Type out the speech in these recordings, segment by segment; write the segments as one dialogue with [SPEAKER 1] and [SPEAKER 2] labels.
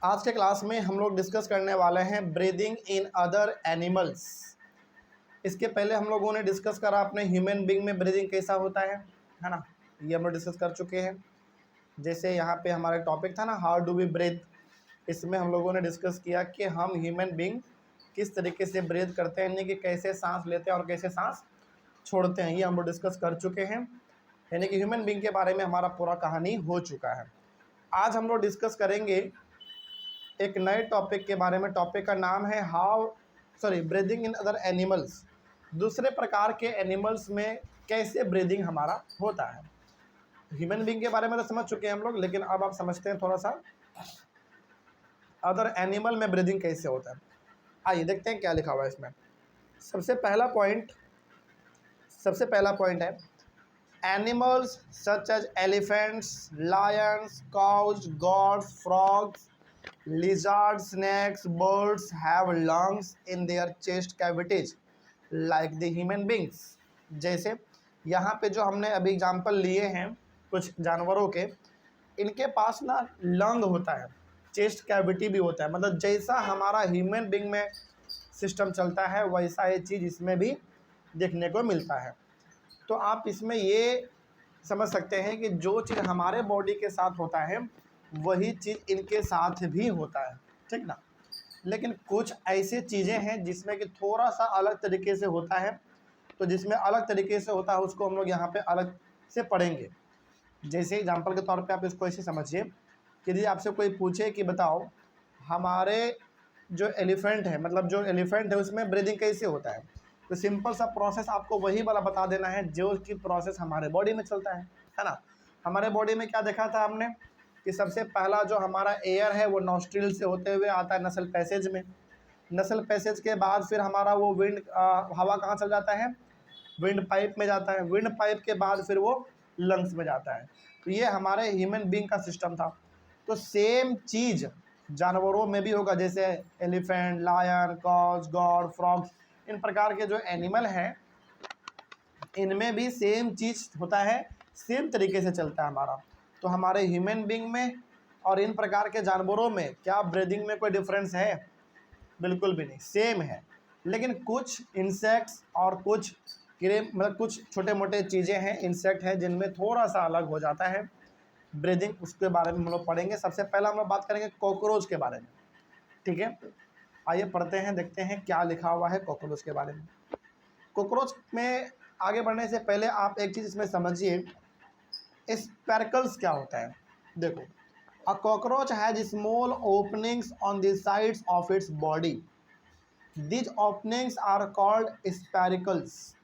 [SPEAKER 1] आज के क्लास में हम लोग डिस्कस करने वाले हैं ब्रीदिंग इन अदर एनिमल्स। इसके पहले हम लोगों ने डिस्कस करा अपने ह्यूमन बीइंग में ब्रीदिंग कैसा होता है ना। ये हम लोग डिस्कस कर चुके हैं। जैसे यहाँ पे हमारा टॉपिक था ना, हाउ डू वी ब्रीथ। इसमें हम लोगों ने डिस्कस किया कि हम ह्यूमन बीइंग किस तरीके से ब्रीथ करते हैं, यानी कि कैसे सांस लेते हैं और कैसे सांस छोड़ते हैं। ये हम लोग डिस्कस कर चुके हैं, यानी कि ह्यूमन बीइंग के बारे में हमारा पूरा कहानी हो चुका है। आज हम लोग डिस्कस करेंगे एक नए टॉपिक के बारे में। टॉपिक का नाम है ब्रीदिंग इन अदर एनिमल्स। दूसरे प्रकार के एनिमल्स में कैसे ब्रीदिंग हमारा होता है। ह्यूमन बीइंग के बारे में तो समझ चुके हैं हम लोग, लेकिन अब आप समझते हैं थोड़ा सा अदर एनिमल में ब्रीदिंग कैसे होता है। आइए देखते हैं क्या लिखा हुआ है इसमें। सबसे पहला पॉइंट है animals such as elephants, lions, cows, gods, frogs, lizards, snakes, birds have lungs in their chest cavities like the human beings। जैसे यहाँ पे जो हमने अभी एग्जांपल लिए हैं कुछ जानवरों के, इनके पास ना लंग होता है, चेस्ट कैविटी भी होता है। मतलब जैसा हमारा ह्यूमन बीइंग में सिस्टम चलता है वैसा ये चीज़ इसमें भी देखने को मिलता है। तो आप इसमें ये समझ सकते हैं कि जो चीज़ हमारे बॉडी के साथ होता है वही चीज़ इनके साथ भी होता है, ठीक ना। लेकिन कुछ ऐसे चीज़ें हैं जिसमें कि थोड़ा सा अलग तरीके से होता है। तो जिसमें अलग तरीके से होता है उसको हम लोग यहाँ पे अलग से पढ़ेंगे। जैसे एग्जांपल के तौर पे आप इसको ऐसे समझिए कि यदि आपसे कोई पूछे कि बताओ हमारे जो एलिफेंट है, मतलब जो एलिफेंट है उसमें ब्रीदिंग कैसे होता है, तो सिंपल सा प्रोसेस आपको वही वाला बता देना है जो कि प्रोसेस हमारे बॉडी में चलता है ना। हमारे बॉडी में क्या देखा था हमने कि सबसे पहला जो हमारा एयर है वो नॉस्ट्रिल से होते हुए आता है नसल पैसेज में। नसल पैसेज के बाद फिर हमारा वो हवा कहाँ चल जाता है, विंड पाइप में जाता है। विंड पाइप के बाद फिर वो लंग्स में जाता है। तो ये हमारे ह्यूमन बीइंग का सिस्टम था। तो सेम चीज़ जानवरों में भी होगा, जैसे elephant, lion, cows, god, frogs, इन प्रकार के जो एनिमल हैं इनमें भी सेम चीज़ होता है, सेम तरीके से चलता है हमारा। तो हमारे ह्यूमन बीइंग में और इन प्रकार के जानवरों में क्या ब्रीदिंग में कोई डिफरेंस है? बिल्कुल भी नहीं, सेम है। लेकिन कुछ इंसेक्ट्स और कुछ मतलब कुछ छोटे मोटे चीज़ें हैं, इंसेक्ट हैं, जिनमें थोड़ा सा अलग हो जाता है ब्रीदिंग। उसके बारे में हम लोग पढ़ेंगे। सबसे पहला हम लोग बात करेंगे कॉकरोच के बारे में, ठीक है। आइए पढ़ते हैं, देखते हैं क्या लिखा हुआ है कॉकरोच के बारे में। कॉकरोच में आगे बढ़ने से पहले आप एक चीज़ इसमें समझिए, स्पैरकल्स क्या होता है। देखो, a cockroach has small openings on the sides of its body. These openings are called spiracles.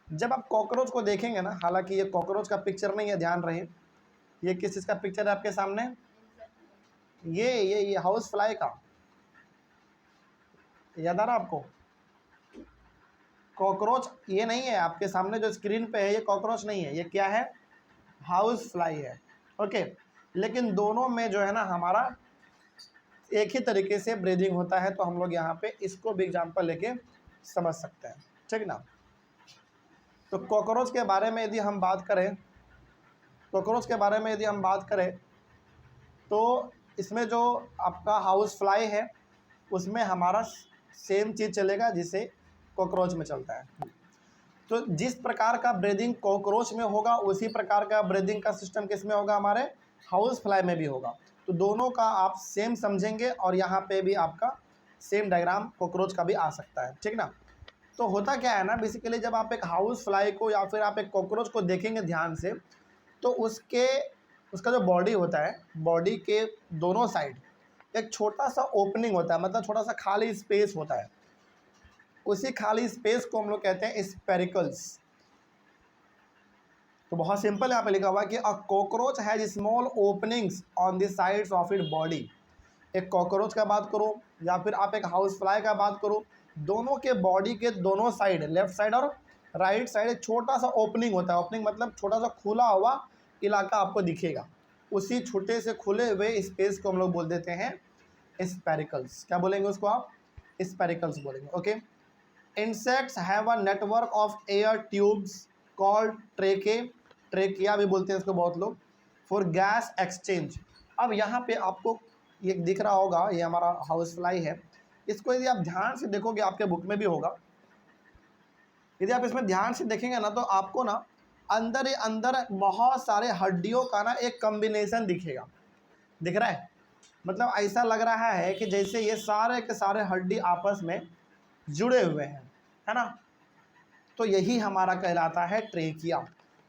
[SPEAKER 1] जब आप कॉकरोच को देखेंगे ना, हालांकि ये कॉकरोच का पिक्चर नहीं है, ध्यान रहे, ये किस चीज़ का पिक्चर है आपके सामने, ये हाउस फ्लाई का, याद आ रहा आपको? कॉकरोच ये नहीं है आपके सामने जो स्क्रीन पे है, ये कॉकरोच नहीं है, ये क्या है, हाउस फ्लाई है, ओके। लेकिन दोनों में जो है ना हमारा एक ही तरीके से ब्रीदिंग होता है। तो हम लोग यहाँ पे इसको भी एग्जांपल लेके समझ सकते हैं, ठीक ना। तो कॉकरोच के बारे में यदि हम बात करें, तो इसमें जो आपका हाउस फ्लाई है उसमें हमारा सेम चीज़ चलेगा जिसे कॉकरोच में चलता है। तो जिस प्रकार का ब्रीदिंग कॉकरोच में होगा उसी प्रकार का ब्रीदिंग का सिस्टम किस में होगा, हमारे हाउस फ्लाई में भी होगा। तो दोनों का आप सेम समझेंगे और यहाँ पे भी आपका सेम डायग्राम कॉकरोच का भी आ सकता है, ठीक ना। तो होता क्या है ना, बेसिकली जब आप एक हाउस फ्लाई को या फिर आप एक कॉकरोच को देखेंगे ध्यान से, तो उसका जो बॉडी होता है, बॉडी के दोनों साइड एक छोटा सा ओपनिंग होता है, मतलब छोटा सा खाली स्पेस होता है। उसी खाली स्पेस को हम लोग कहते हैं स्पेरिकल्स। तो बहुत सिंपल यहाँ पे लिखा हुआ है कि अ cockroach has small openings on the sides of it body. एक कॉकरोच का बात करो या फिर आप एक हाउस फ्लाई का बात करो, दोनों के बॉडी के दोनों साइड, लेफ्ट साइड और राइट साइड, एक छोटा सा ओपनिंग होता है। ओपनिंग मतलब छोटा सा खुला हुआ इलाका आपको दिखेगा। उसी छोटे से खुले हुए स्पेस को हम लोग बोल देते हैं स्पेरिकल्स। क्या बोलेंगे उसको आप? स्पेरिकल्स बोलेंगे, okay. Insects have a network of air tubes called trachea भी बोलते हैं इसको बहुत लोग, फॉर गैस एक्सचेंज। अब यहाँ पे आपको ये दिख रहा होगा, ये हमारा हाउस फ्लाई है। इसको यदि आप ध्यान से देखोगे, आपके बुक में भी होगा, यदि आप इसमें ध्यान से देखेंगे ना तो आपको ना अंदर ही अंदर बहुत सारे हड्डियों का ना एक कॉम्बिनेशन दिखेगा। दिख रहा है? मतलब ऐसा लग रहा है कि जैसे ये सारे के सारे हड्डी आपस में जुड़े हुए हैं, है ना। तो यही हमारा कहलाता है ट्रेकिया,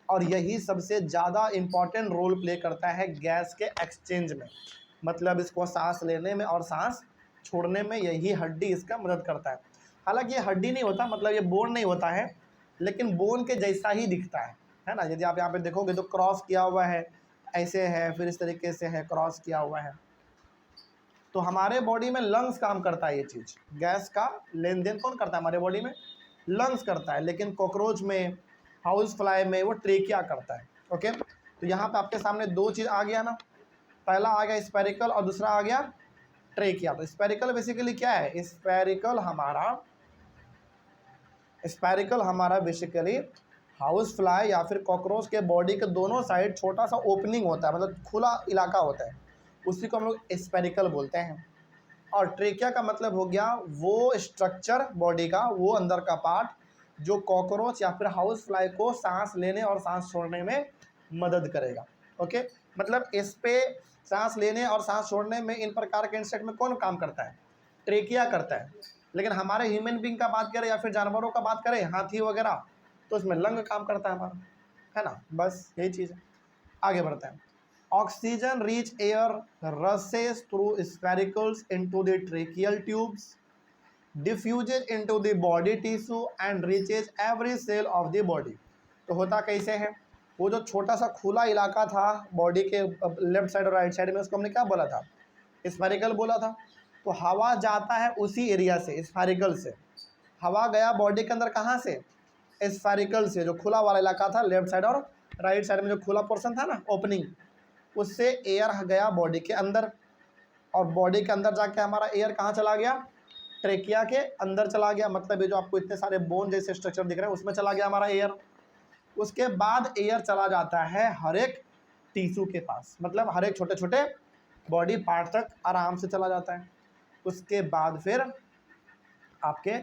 [SPEAKER 1] और यही सबसे ज़्यादा इम्पॉर्टेंट रोल प्ले करता है गैस के एक्सचेंज में। मतलब इसको सांस लेने में और सांस छोड़ने में यही हड्डी इसका मदद करता है। हालांकि ये हड्डी नहीं होता, मतलब ये बोन नहीं होता है, लेकिन बोन के जैसा ही दिखता है ना। यदि आप यहाँ पे देखोगे तो क्रॉस किया हुआ है, ऐसे है, फिर इस तरीके से है, क्रॉस किया हुआ है। तो हमारे बॉडी में लंग्स काम करता है, ये चीज़ गैस का लेन देन कौन करता है हमारे बॉडी में? लंग्स करता है। लेकिन कॉकरोच में, हाउस फ्लाई में वो ट्रेकिया करता है। ओके, तो यहाँ पे आपके सामने दो चीज़ आ गया ना, पहला आ गया स्पेरिकल और दूसरा आ गया ट्रेकिया। तो स्पेरिकल बेसिकली क्या है? स्पेरिकल हमारा बेसिकली हाउस फ्लाई या फिर कॉकरोच के बॉडी के दोनों साइड छोटा सा ओपनिंग होता है, मतलब खुला इलाका होता है, उसी को हम लोग स्पेरिकल बोलते हैं। और ट्रेकिया का मतलब हो गया वो स्ट्रक्चर बॉडी का, वो अंदर का पार्ट जो कॉकरोच या फिर हाउस फ्लाई को सांस लेने और सांस छोड़ने में मदद करेगा। ओके, मतलब इस पे सांस लेने और सांस छोड़ने में इन प्रकार के इंसेक्ट में कौन काम करता है? ट्रेकिया करता है। लेकिन हमारे ह्यूमन बींग का बात करें या फिर जानवरों का बात करें, हाथी वगैरह, तो उसमें लंग काम करता है हमारा, है ना। बस यही चीज़ है। आगे बढ़ते हैं। Oxygen rich air rushes through spiracles into the tracheal tubes, diffuses into the body tissue and reaches every cell of the body। तो होता कैसे है? वो जो छोटा सा खुला इलाका था बॉडी के लेफ्ट साइड और राइट साइड में, उसको हमने क्या बोला था? स्पेरिकल बोला था। तो हवा जाता है उसी एरिया से, स्पेरिकल से। हवा गया बॉडी के अंदर कहाँ से? स्पेरिकल से। जो खुला वाला इलाका था लेफ्ट साइड और राइट साइड में, जो खुला पोर्शन था ना, ओपनिंग, उससे एयर गया बॉडी के अंदर, और बॉडी के अंदर जाके हमारा एयर कहाँ चला गया? ट्रेकिया के अंदर चला गया। मतलब ये जो आपको इतने सारे बोन जैसे स्ट्रक्चर दिख रहे हैं, उसमें चला गया हमारा एयर। उसके बाद एयर चला जाता है हर एक टिश्यू के पास, मतलब हर एक छोटे छोटे बॉडी पार्ट तक आराम से चला जाता है। उसके बाद फिर आपके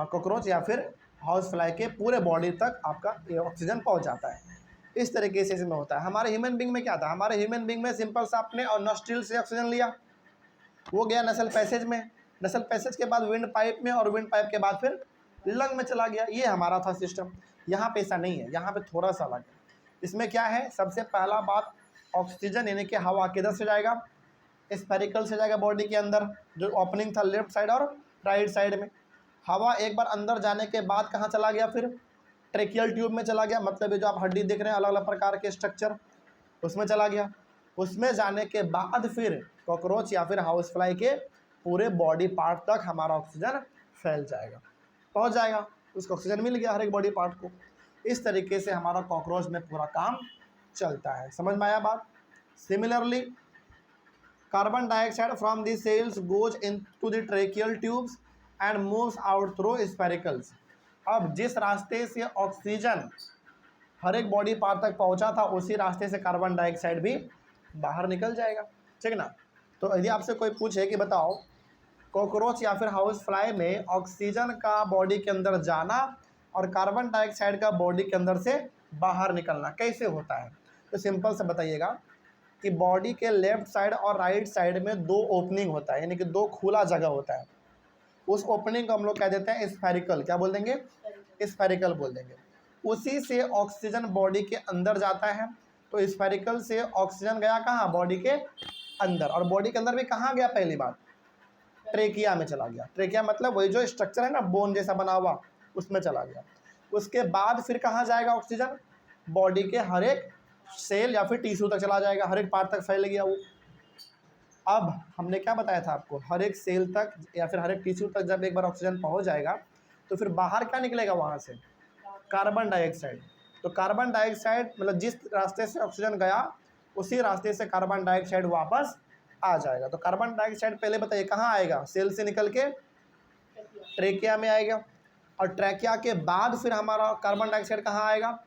[SPEAKER 1] कॉकरोच या फिर हाउस फ्लाई के पूरे बॉडी तक आपका ऑक्सीजन पहुंच जाता है। इस तरीके से इसमें होता है। हमारे ह्यूमन बींग में क्या था? हमारे ह्यूमन बींग में सिंपल सा आपने और नॉस्ट्रिल से ऑक्सीजन लिया, वो गया नसल पैसेज में, नसल पैसेज के बाद विंड पाइप में, और विंड पाइप के बाद फिर लंग में चला गया। ये हमारा था सिस्टम। यहाँ पे ऐसा नहीं है, यहाँ पे थोड़ा सा अलग है। इसमें क्या है? सबसे पहला बात, ऑक्सीजन यानी कि हवा किधर से जाएगा? स्पेरिकल से जाएगा बॉडी के अंदर, जो ओपनिंग था लेफ्ट साइड और राइट साइड में। हवा एक बार अंदर जाने के बाद कहाँ चला गया? फिर ट्रेकियल ट्यूब में चला गया। मतलब ये जो आप हड्डी देख रहे हैं, अलग अलग प्रकार के स्ट्रक्चर, उसमें चला गया। उसमें जाने के बाद फिर कॉकरोच या फिर हाउस फ्लाई के पूरे बॉडी पार्ट तक हमारा ऑक्सीजन फैल जाएगा, पहुंच जाएगा। उसको ऑक्सीजन मिल गया हर एक बॉडी पार्ट को। इस तरीके से हमारा कॉकरोच में पूरा काम चलता है। समझ में आया बात? Similarly carbon dioxide from the cells goes into the tracheal tubes and moves out through spiracles. अब जिस रास्ते से ऑक्सीजन हर एक बॉडी पार्ट तक पहुंचा था, उसी रास्ते से कार्बन डाइऑक्साइड भी बाहर निकल जाएगा, ठीक ना। तो यदि आपसे कोई पूछे कि बताओ कॉकरोच या फिर हाउस फ्लाई में ऑक्सीजन का बॉडी के अंदर जाना और कार्बन डाइऑक्साइड का बॉडी के अंदर से बाहर निकलना कैसे होता है, तो सिंपल से बताइएगा कि बॉडी के लेफ्ट साइड और राइट साइड में दो ओपनिंग होता है, यानी कि दो खुला जगह होता है। उस ओपनिंग को हम लोग कह देते हैं स्फेरिकल। क्या बोल देंगे? स्फेरिकल बोल देंगे। उसी से ऑक्सीजन बॉडी के अंदर जाता है। तो स्फेरिकल से ऑक्सीजन गया कहाँ? बॉडी के अंदर। और बॉडी के अंदर भी कहाँ गया? पहली बात ट्रेकिया में चला गया। ट्रेकिया मतलब वही जो स्ट्रक्चर है ना, बोन जैसा बना हुआ, उसमें चला गया। उसके बाद फिर कहाँ जाएगा ऑक्सीजन? बॉडी के हर एक सेल या फिर टिश्यू तक चला जाएगा, हर एक पार्ट तक फैल गया वो। अब हमने क्या बताया था आपको? हर एक सेल तक या फिर हर एक टिश्यू तक जब एक बार ऑक्सीजन पहुंच जाएगा, तो फिर बाहर क्या निकलेगा वहाँ से? Carbon dioxide. तो कार्बन डाइऑक्साइड मतलब जिस रास्ते से ऑक्सीजन गया, उसी रास्ते से कार्बन डाइऑक्साइड वापस आ जाएगा। तो कार्बन डाइऑक्साइड पहले बताइए कहाँ आएगा? सेल से निकल के ट्रेकिया में आएगा, और ट्रेकिया के बाद फिर हमारा कार्बन डाइऑक्साइड कहाँ आएगा?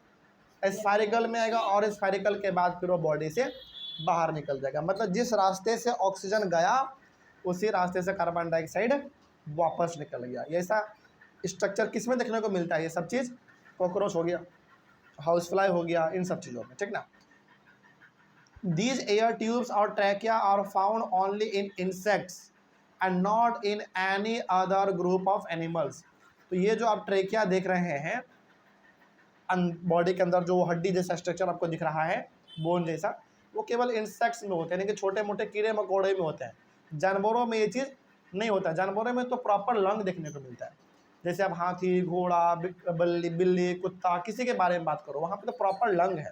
[SPEAKER 1] स्फेरिकल में आएगा, और स्फेरिकल के बाद फिर वो बॉडी से बाहर निकल जाएगा। मतलब जिस रास्ते से ऑक्सीजन गया उसी रास्ते से कार्बन डाइऑक्साइड वापस निकल गया। ये ऐसा स्ट्रक्चर किस में देखने को मिलता है? ये सब चीज़ कॉकरोच हो गया, हाउस फ्लाई हो गया, इन सब चीज़ों में, ठीक ना। These air tubes or trachea are found only in insects and not in any other group of animals. तो ये जो आप ट्रेकिया देख रहे हैं बॉडी के अंदर, जो हड्डी जैसा स्ट्रक्चर आपको दिख रहा है, बोन जैसा, वो केवल इंसेक्ट्स में होते हैं, यानी कि छोटे मोटे कीड़े मकोड़े में होते हैं। जानवरों में ये चीज़ नहीं होता। जानवरों में तो प्रॉपर लंग देखने को मिलता है। जैसे आप हाथी, घोड़ा, बिल्ली, कुत्ता, किसी के बारे में बात करो, वहाँ पे तो प्रॉपर लंग है।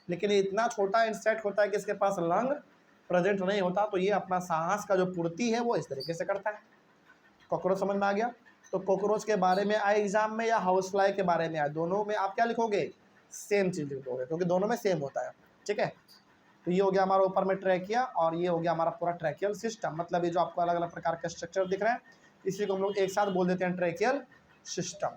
[SPEAKER 1] लेकिन ये इतना छोटा इंसेक्ट होता है कि इसके पास लंग प्रेजेंट नहीं होता, तो ये अपना सांस का जो पूर्ति है वो इस तरीके से करता है। कॉकरोच समझ में आ गया। तो कॉकरोच के बारे में आए एग्जाम में या हाउस फ्लाई के बारे में आए, दोनों में आप क्या लिखोगे? सेम चीज़ लिखोगे, क्योंकि दोनों में सेम होता है, ठीक है। तो ये हो गया हमारा ऊपर में ट्रैकिया, और ये हो गया हमारा पूरा ट्रैकियल सिस्टम। मतलब ये जो आपको अलग अलग प्रकार का स्ट्रक्चर दिख रहे हैं, इसी को हम लोग एक साथ बोल देते हैं ट्रैकियल सिस्टम।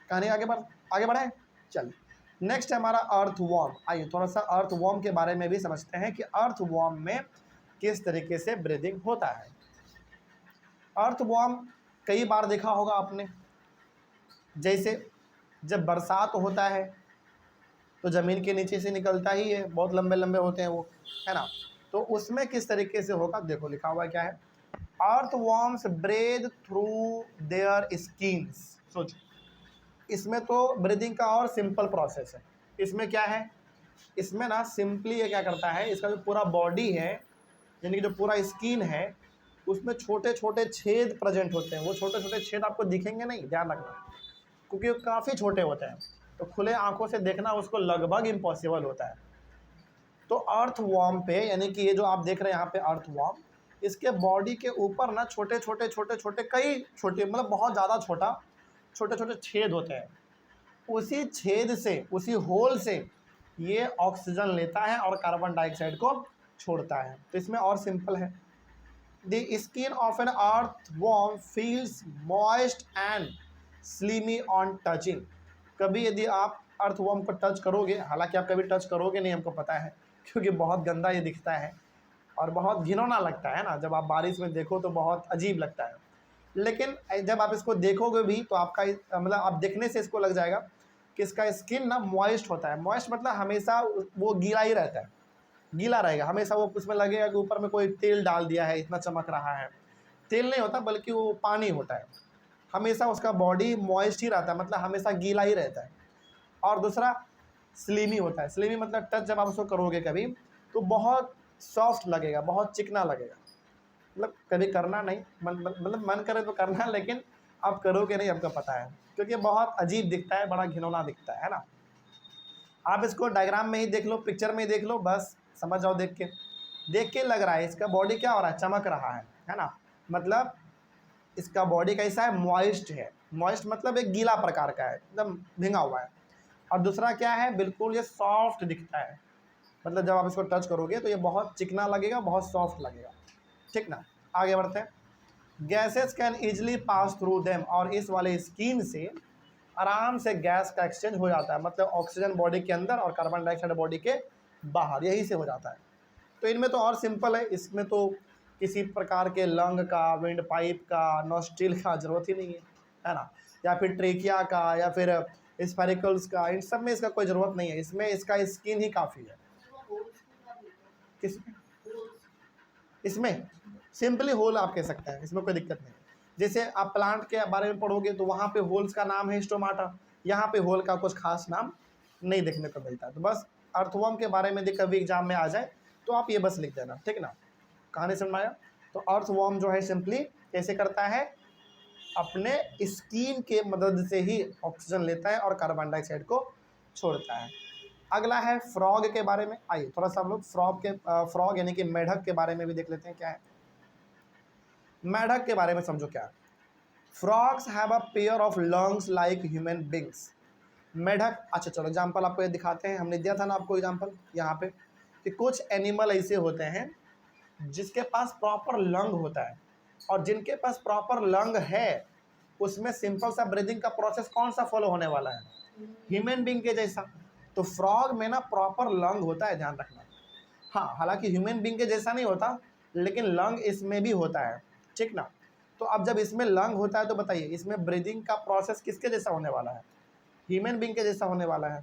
[SPEAKER 1] कहानी आगे बढ़ाएं, चलिए। नेक्स्ट है हमारा अर्थवॉर्म। आइए थोड़ा सा अर्थवॉर्म के बारे में भी समझते हैं कि अर्थवॉर्म में किस तरीके से ब्रीदिंग होता है। अर्थवॉर्म कई बार देखा होगा आपने, जैसे जब बरसात होता है तो ज़मीन के नीचे से निकलता ही है, बहुत लंबे लंबे होते हैं वो, है ना। तो उसमें किस तरीके से होगा, देखो लिखा हुआ क्या है, earthworms breathe through their skins. सोचो, इसमें तो ब्रीदिंग का और सिंपल प्रोसेस है। इसमें क्या है, इसमें ना सिंपली ये क्या करता है, इसका जो पूरा बॉडी है, यानी कि जो पूरा स्किन है, उसमें छोटे छोटे छेद प्रेजेंट होते हैं। वो छोटे छोटे छेद आपको दिखेंगे नहीं, ध्यान रखना, क्योंकि वो काफ़ी छोटे होते हैं, तो खुले आंखों से देखना उसको लगभग इम्पॉसिबल होता है। तो अर्थवॉर्म पे, यानी कि ये जो आप देख रहे हैं यहाँ पे अर्थवॉर्म, इसके बॉडी के ऊपर ना छोटे छोटे छोटे छोटे कई छोटे, मतलब बहुत ज़्यादा छोटे छोटे छेद होते हैं। उसी छेद से, उसी होल से ये ऑक्सीजन लेता है और कार्बन डाइऑक्साइड को छोड़ता है। तो इसमें और सिंपल है, the skin of an earthworm feels moist and slimy on touching. कभी यदि आप अर्थवॉर्म को टच करोगे, हालांकि आप कभी टच करोगे नहीं, हमको पता है, क्योंकि बहुत गंदा ये दिखता है और बहुत घिनौना लगता है ना, जब आप बारिश में देखो तो बहुत अजीब लगता है। लेकिन जब आप इसको देखोगे भी तो आपका मतलब आप देखने से इसको लग जाएगा कि इसका स्किन ना मॉइस्ट होता है। मॉइस्ट मतलब हमेशा वो गीला ही रहता है, गीला रहेगा हमेशा। वो उसमें लगेगा कि ऊपर में कोई तेल डाल दिया है, इतना चमक रहा है। तेल नहीं होता, बल्कि वो पानी होता है। हमेशा उसका बॉडी मॉइस्ट ही रहता है, मतलब हमेशा गीला ही रहता है। और दूसरा स्लिमी होता है। स्लिमी मतलब टच जब आप उसको करोगे कभी, तो बहुत सॉफ्ट लगेगा, बहुत चिकना लगेगा। मतलब कभी करना नहीं, मतलब मन करे तो करना, लेकिन आप करोगे नहीं, आपको पता है, क्योंकि बहुत अजीब दिखता है, बड़ा घिनौना दिखता है ना। आप इसको डायग्राम में ही देख लो, पिक्चर में ही देख लो, बस समझ जाओ। देख के लग रहा है इसका बॉडी क्या हो रहा है, चमक रहा है ना। मतलब इसका बॉडी कैसा है, मॉइस्ट है। मॉइस्ट मतलब एक गीला प्रकार का है, एकदम भींगा हुआ है। और दूसरा क्या है, बिल्कुल ये सॉफ्ट दिखता है। मतलब जब आप इसको टच करोगे तो ये बहुत चिकना लगेगा, बहुत सॉफ्ट लगेगा, ठीक ना। आगे बढ़ते हैं। Gases can easily pass through them. और इस वाले स्किन से आराम से गैस का एक्सचेंज हो जाता है, मतलब ऑक्सीजन बॉडी के अंदर और कार्बन डाइऑक्साइड बॉडी के बाहर, यही से हो जाता है। तो इनमें तो और सिंपल है, इसमें तो किसी प्रकार के लंग का, विंड पाइप का, नोस्ट्रिल का जरूरत ही नहीं है ना, या फिर ट्रेकिया का, या फिर स्पेरिकल्स का, इन सब में इसका कोई ज़रूरत नहीं है। इसमें इसका स्किन ही काफ़ी है। किसमें? इसमें सिंपली होल आप कह सकते हैं, इसमें कोई दिक्कत नहीं। जैसे आप प्लांट के बारे में पढ़ोगे तो वहाँ पे होल्स का नाम है स्टोमाटा, यहाँ पे होल का कुछ खास नाम नहीं देखने को मिलता। तो बस अर्थवॉर्म के बारे में कभी एग्जाम में आ जाए तो आप ये बस लिख देना, ठीक ना। कहानी समझ में आया। तो अर्थवॉर्म जो है सिंपली कैसे करता है, अपने स्किन के मदद से ही ऑक्सीजन लेता है और कार्बन डाइऑक्साइड को छोड़ता है। अगला है फ्रॉग के बारे में। आइए थोड़ा सा हम लोग फ्रॉग यानी कि मेढक के बारे में भी देख लेते हैं क्या है। मेढक के बारे में समझो क्या है। Frogs have a pair of lungs like human beings. मेढक, अच्छा चलो एग्जाम्पल आपको ये दिखाते हैं, हमने दिया था ना आपको एग्जाम्पल यहाँ पे, कि कुछ एनिमल ऐसे होते हैं जिसके पास प्रॉपर लंग होता है, और जिनके पास प्रॉपर लंग है उसमें सिंपल सा ब्रीदिंग का प्रोसेस कौन सा फॉलो होने वाला है, ह्यूमन बींग के जैसा। तो फ्रॉग में ना प्रॉपर लंग होता है, ध्यान रखना। हाँ, हालांकि ह्यूमन बींग के जैसा नहीं होता, लेकिन लंग इसमें भी होता है, ठीक ना। तो अब जब इसमें लंग होता है तो बताइए इसमें ब्रीदिंग का प्रोसेस किसके जैसा होने वाला है? ह्यूमन बींग के जैसा होने वाला है,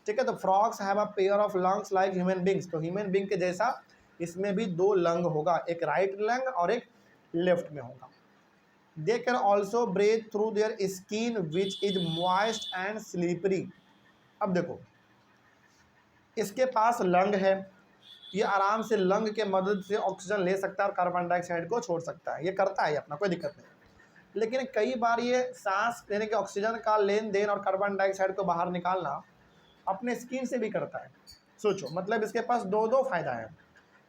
[SPEAKER 1] ठीक है। तो frogs have a pair of lungs like human beings, तो ह्यूमन बींग के जैसा इसमें भी दो लंग होगा, एक राइट लंग और एक लेफ्ट में होगा। They can also breathe through their skin which is moist and slippery. अब देखो, इसके पास लंग है, ये आराम से लंग के मदद से ऑक्सीजन ले सकता है और कार्बन डाइऑक्साइड को छोड़ सकता है, ये करता है अपना, कोई दिक्कत नहीं। लेकिन कई बार ये सांस लेने के ऑक्सीजन का लेन देन और कार्बन डाइऑक्साइड को बाहर निकालना अपने स्किन से भी करता है। सोचो, मतलब इसके पास दो दो फायदा है,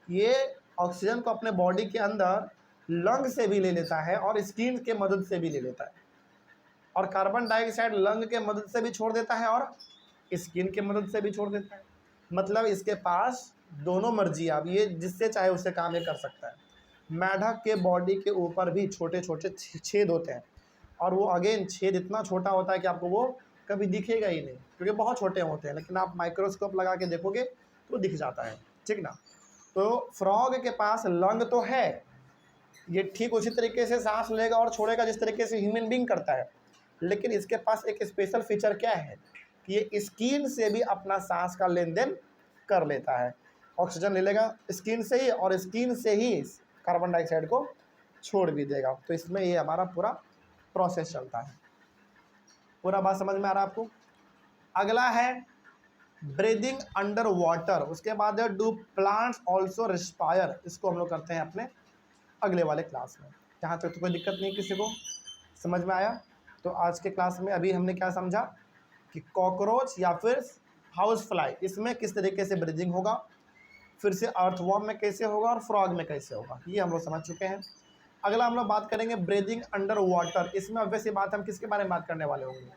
[SPEAKER 1] ये ऑक्सीजन को अपने बॉडी के अंदर लंग से भी ले लेता है और स्किन के मदद से भी ले लेता है, और कार्बन डाइऑक्साइड लंग के मदद से भी छोड़ देता है और स्किन के मदद से भी छोड़ देता है। मतलब इसके पास दोनों मर्जी, आप ये जिससे चाहे उससे काम ये कर सकता है। मेढक के बॉडी के ऊपर भी छोटे छोटे छेद होते हैं, और वो अगेन छेद इतना छोटा होता है कि आपको वो कभी दिखेगा ही नहीं, क्योंकि बहुत छोटे होते हैं, लेकिन आप माइक्रोस्कोप लगा के देखोगे तो दिख जाता है, ठीक ना। तो फ्रॉग के पास लंग तो है, ये ठीक उसी तरीके से सांस लेगा और छोड़ेगा जिस तरीके से ह्यूमन बींग करता है, लेकिन इसके पास एक स्पेशल फीचर क्या है कि ये स्किन से भी अपना सांस का लेन देन कर लेता है, ऑक्सीजन ले लेगा स्किन से ही और स्किन से ही कार्बन डाइऑक्साइड को छोड़ भी देगा। तो इसमें ये हमारा पूरा प्रोसेस चलता है। पूरा बात समझ में आ रहा है आपको? अगला है ब्रीदिंग अंडर वाटर, उसके बाद है डू प्लांट्स ऑल्सो रिस्पायर, इसको हम लोग करते हैं अपने अगले वाले क्लास में। यहाँ तक तो कोई दिक्कत नहीं, किसी को समझ में आया? तो आज के क्लास में अभी हमने क्या समझा कि कॉकरोच या फिर हाउस फ्लाई, इसमें किस तरीके से ब्रीदिंग होगा, फिर से अर्थवॉर्म में कैसे होगा और फ्रॉग में कैसे होगा, ये हम लोग समझ चुके हैं। अगला हम लोग बात करेंगे ब्रीदिंग अंडर वाटर, इसमें ऑब्वियसली बात हम किसके बारे में बात करने वाले होंगे?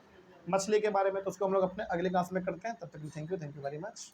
[SPEAKER 1] मछली के बारे में। तो उसको हम लोग अपने अगले क्लास में करते हैं। तब तक थैंक यू वेरी मच।